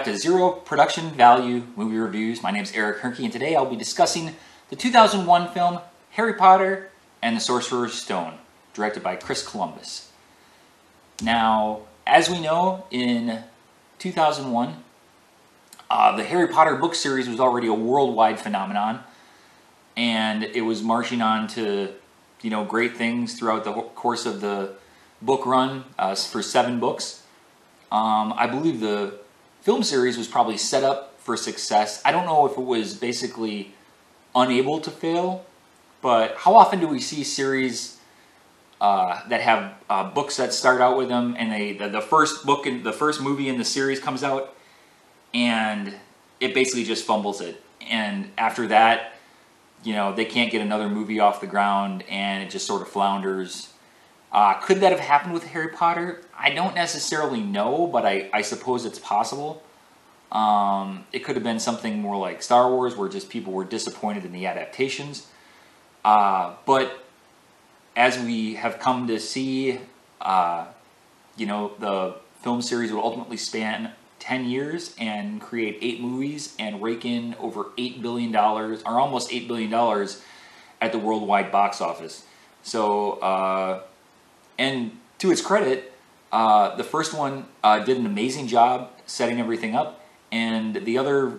to Zero Production Value Movie Reviews. My name is Eric Hoernke, and today I'll be discussing the 2001 film Harry Potter and the Sorcerer's Stone, directed by Chris Columbus. Now, as we know, in 2001, the Harry Potter book series was already a worldwide phenomenon, and it was marching on to, great things throughout the course of the book run for 7 books. I believe the film series was probably set up for success. I don't know if it was basically unable to fail, but how often do we see series that have books that start out with them, and the first book and the first movie in the series comes out, and it basically just fumbles it, and after that, they can't get another movie off the ground, and it just sort of flounders. Could that have happened with Harry Potter? I don't necessarily know, but I suppose it's possible. It could have been something more like Star Wars, where just people were disappointed in the adaptations. But as we have come to see, the film series will ultimately span 10 years and create 8 movies and rake in over $8 billion, or almost $8 billion at the worldwide box office. So, and to its credit, the first one did an amazing job setting everything up, and the other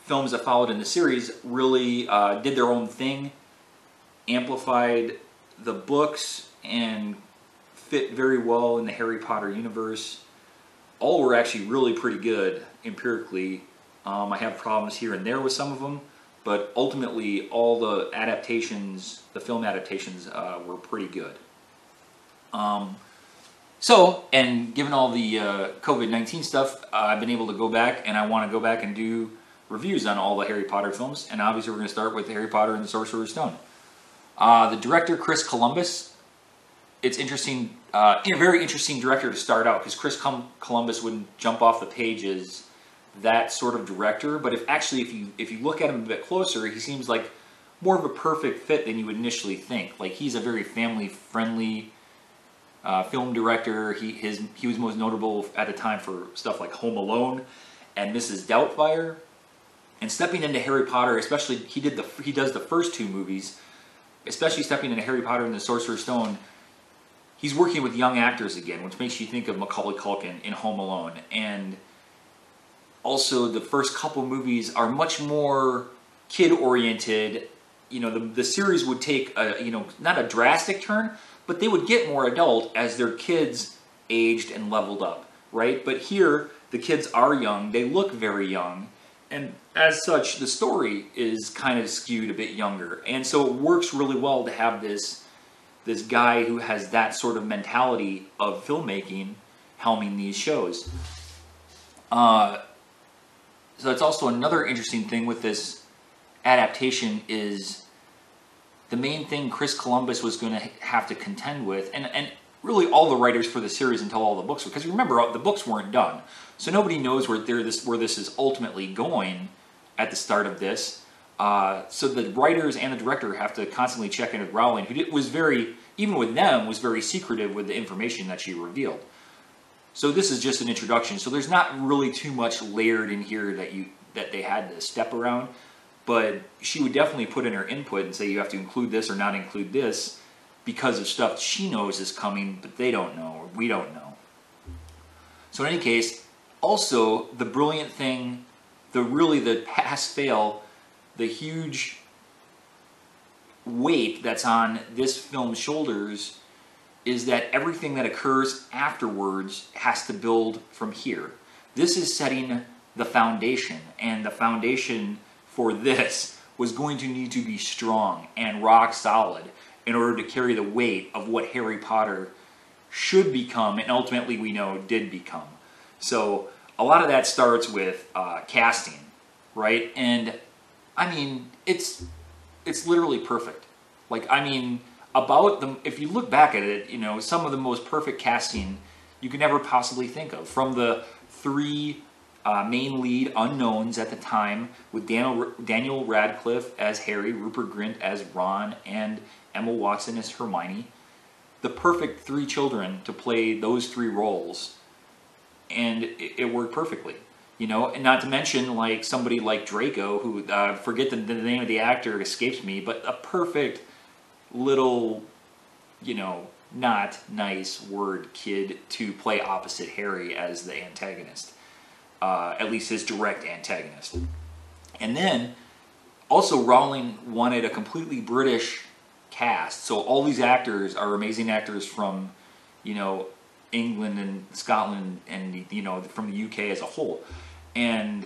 films that followed in the series really did their own thing, amplified the books, and fit very well in the Harry Potter universe. All were actually really pretty good empirically. I have problems here and there with some of them, but ultimately all the adaptations, the film adaptations, were pretty good. And given all the COVID-19 stuff, I've been able to go back, and I want to go back and do reviews on all the Harry Potter films, and obviously we're going to start with Harry Potter and the Sorcerer's Stone. The director, Chris Columbus, it's interesting, a very interesting director to start out, because Chris Columbus wouldn't jump off the page as that sort of director, but if you look at him a bit closer, he seems like more of a perfect fit than you would initially think. Like, he's a very family-friendly film director. He was most notable at the time for stuff like Home Alone and Mrs. Doubtfire. And stepping into Harry Potter, especially he does the first 2 movies, especially stepping into Harry Potter and the Sorcerer's Stone, he's working with young actors again, which makes you think of Macaulay Culkin in Home Alone. And also the first couple movies are much more kid-oriented. The series would take not a drastic turn, but they would get more adult as their kids aged and leveled up, right? But here, the kids are young, they look very young, and as such, the story is kind of skewed a bit younger. And so it works really well to have this guy who has that sort of mentality of filmmaking helming these shows. So that's also another interesting thing with this adaptation is the main thing Chris Columbus was going to have to contend with, and really all the writers for the series until all the books were, because remember, the books weren't done. So nobody knows where this is ultimately going at the start of this. So the writers and the director have to constantly check in with Rowling, who was even with them, was very secretive with the information that she revealed. So this is just an introduction. So there's not really too much layered in here that they had to step around. But she would definitely put in her input and say you have to include this or not include this because of stuff she knows is coming, but they don't know, or we don't know. So in any case, also the brilliant thing, the pass-fail, the huge weight that's on this film's shoulders is that everything that occurs afterwards has to build from here. This is setting the foundation, and the foundation for this was going to need to be strong and rock solid in order to carry the weight of what Harry Potter should become, and ultimately we know did become. So a lot of that starts with casting, right? And I mean, it's literally perfect. Like, I mean, if you look back at it, some of the most perfect casting you could ever possibly think of, from the 3 main lead unknowns at the time, with Daniel Radcliffe as Harry, Rupert Grint as Ron, and Emma Watson as Hermione. The perfect 3 children to play those 3 roles, and it worked perfectly. You know, and not to mention like somebody like Draco, who forget the name of the actor escapes me, but a perfect little, you know, not nice word kid to play opposite Harry as the antagonist, at least his direct antagonist. And then also Rowling wanted a completely British cast, so all these actors are amazing actors from, you know, England and Scotland and, you know, from the UK as a whole. And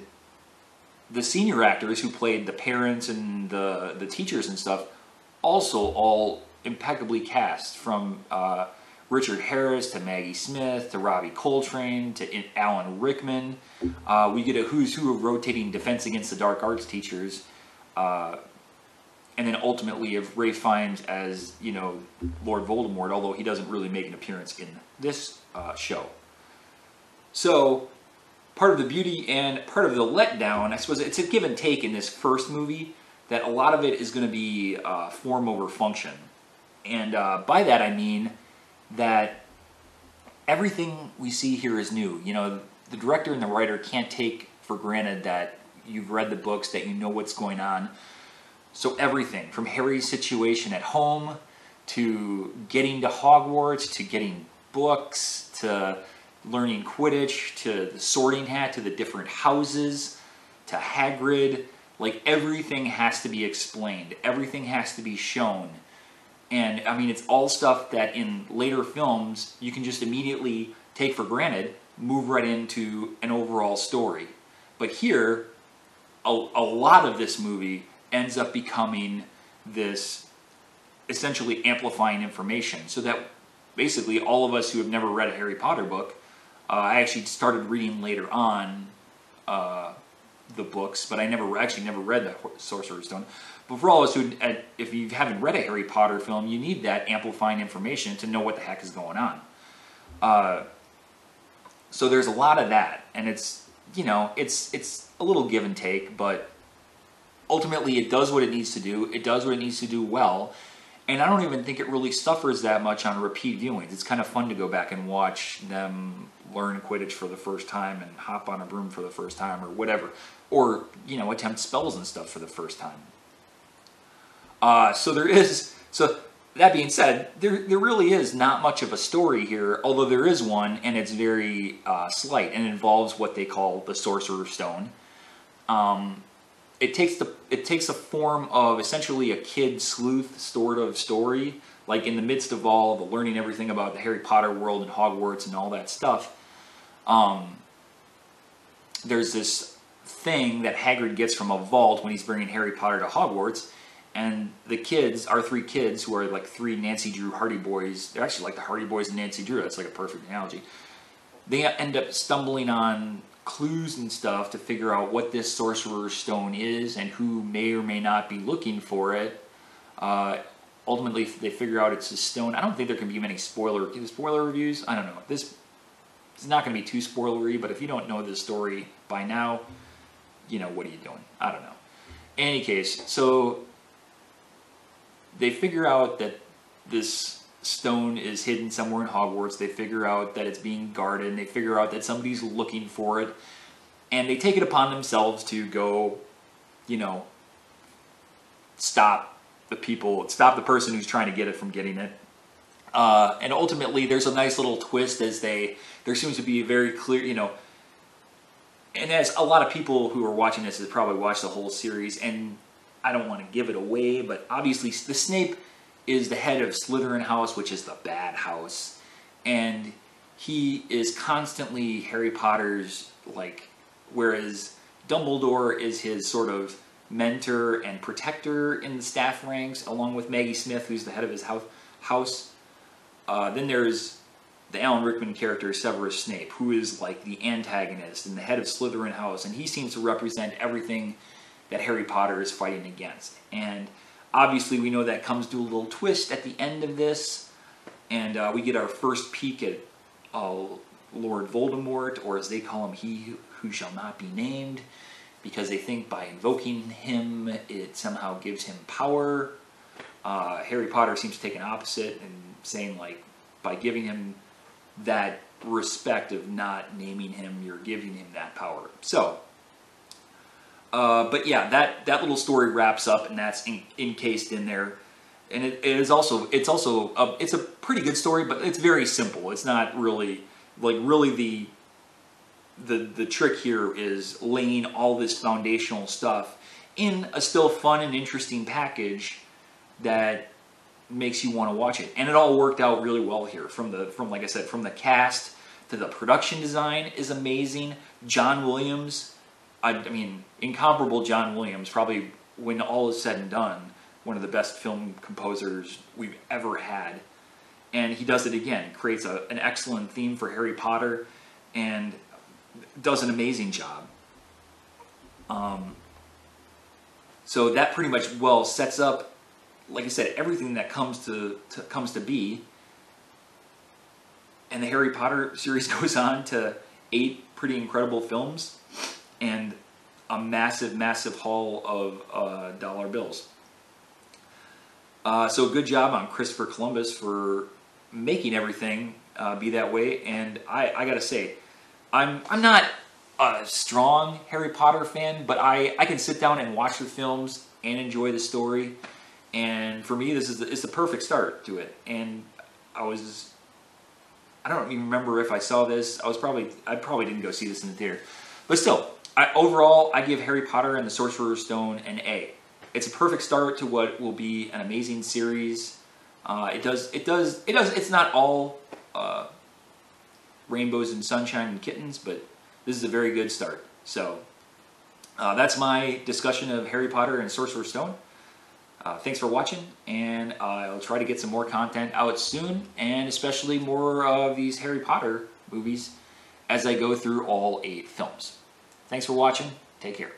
the senior actors who played the parents and the teachers and stuff also all impeccably cast, from Richard Harris to Maggie Smith to Robbie Coltrane to Alan Rickman. We get a who's who of rotating Defense Against the Dark Arts teachers. And then ultimately of Ralph Fiennes as, you know, Lord Voldemort, although he doesn't really make an appearance in this show. So part of the beauty and part of the letdown, I suppose it's a give and take in this first movie, that a lot of it is going to be form over function. And by that I mean that everything we see here is new. You know, the director and the writer can't take for granted that you've read the books, that you know what's going on. So everything from Harry's situation at home to getting to Hogwarts to getting books to learning Quidditch to the Sorting Hat to the different houses to Hagrid, like everything has to be explained. Everything has to be shown. And I mean, it's all stuff that in later films you can just immediately take for granted, move right into an overall story. But here, a lot of this movie ends up becoming this essentially amplifying information, so that basically all of us who have never read a Harry Potter book, I actually started reading later on the books, but I never read the Sorcerer's Stone. But for all of us who, if you haven't read a Harry Potter film, you need that amplifying information to know what the heck is going on. So there's a lot of that, and it's, you know, it's a little give and take, but ultimately it does what it needs to do. It does what it needs to do well, and I don't even think it really suffers that much on repeat viewings. It's kind of fun to go back and watch them learn Quidditch for the first time and hop on a broom for the first time or whatever, or, you know, attempt spells and stuff for the first time. So that being said, there really is not much of a story here, although there is one, and it's very slight, and involves what they call the Sorcerer's Stone. It takes the form of essentially a kid sleuth sort of story, like in the midst of all the learning everything about the Harry Potter world and Hogwarts and all that stuff. There's this thing that Hagrid gets from a vault when he's bringing Harry Potter to Hogwarts, and the kids, our three kids, who are like three Nancy Drew Hardy Boys, they're actually like the Hardy Boys and Nancy Drew, that's like a perfect analogy. They end up stumbling on clues and stuff to figure out what this Sorcerer's Stone is and who may or may not be looking for it. Ultimately, they figure out it's a stone. I don't think there can be many spoiler reviews. I don't know. This is not going to be too spoilery, but if you don't know this story by now, you know, what are you doing? I don't know. In any case, so they figure out that this stone is hidden somewhere in Hogwarts. They figure out that it's being guarded, and they figure out that somebody's looking for it, and they take it upon themselves to go, you know, stop the person who's trying to get it from getting it. And ultimately, there's a nice little twist as there seems to be a very clear, you know, and as a lot of people who are watching this have probably watched the whole series, and I don't want to give it away, but obviously the Snape is the head of Slytherin House, which is the bad house, and he is constantly Harry Potter's, like, whereas Dumbledore is his sort of mentor and protector in the staff ranks, along with Maggie Smith, who's the head of his house. Then there's the Alan Rickman character, Severus Snape, who is like the antagonist and the head of Slytherin House, and he seems to represent everything that Harry Potter is fighting against. And obviously we know that comes to a little twist at the end of this, and we get our first peek at Lord Voldemort, or as they call him, He Who Shall Not Be Named, because they think by invoking him, it somehow gives him power. Harry Potter seems to take an opposite and saying, like, by giving him that respect of not naming him, you're giving him that power. So, but yeah, that little story wraps up, and that's encased in there. And it's a pretty good story, but it's very simple. It's not really the trick here is laying all this foundational stuff in a still fun and interesting package that makes you want to watch it. And it all worked out really well here. From like I said, from the cast to the production design is amazing. John Williams, I mean, incomparable John Williams, probably when all is said and done, one of the best film composers we've ever had. And he does it again, creates an excellent theme for Harry Potter, and does an amazing job. So that pretty much sets up, like I said, everything that comes to be. And the Harry Potter series goes on to 8 pretty incredible films and a massive, massive haul of dollar bills. So good job on Christopher Columbus for making everything be that way. And I gotta say, I'm not a strong Harry Potter fan, but I can sit down and watch the films and enjoy the story. And for me, it's the perfect start to it. And I don't even remember if I saw this. I probably didn't go see this in the theater. But still, overall, I give Harry Potter and the Sorcerer's Stone an A. It's a perfect start to what will be an amazing series. It's not all rainbows and sunshine and kittens, but this is a very good start. So that's my discussion of Harry Potter and Sorcerer's Stone. Thanks for watching, and I'll try to get some more content out soon, and especially more of these Harry Potter movies as I go through all 8 films. Thanks for watching. Take care.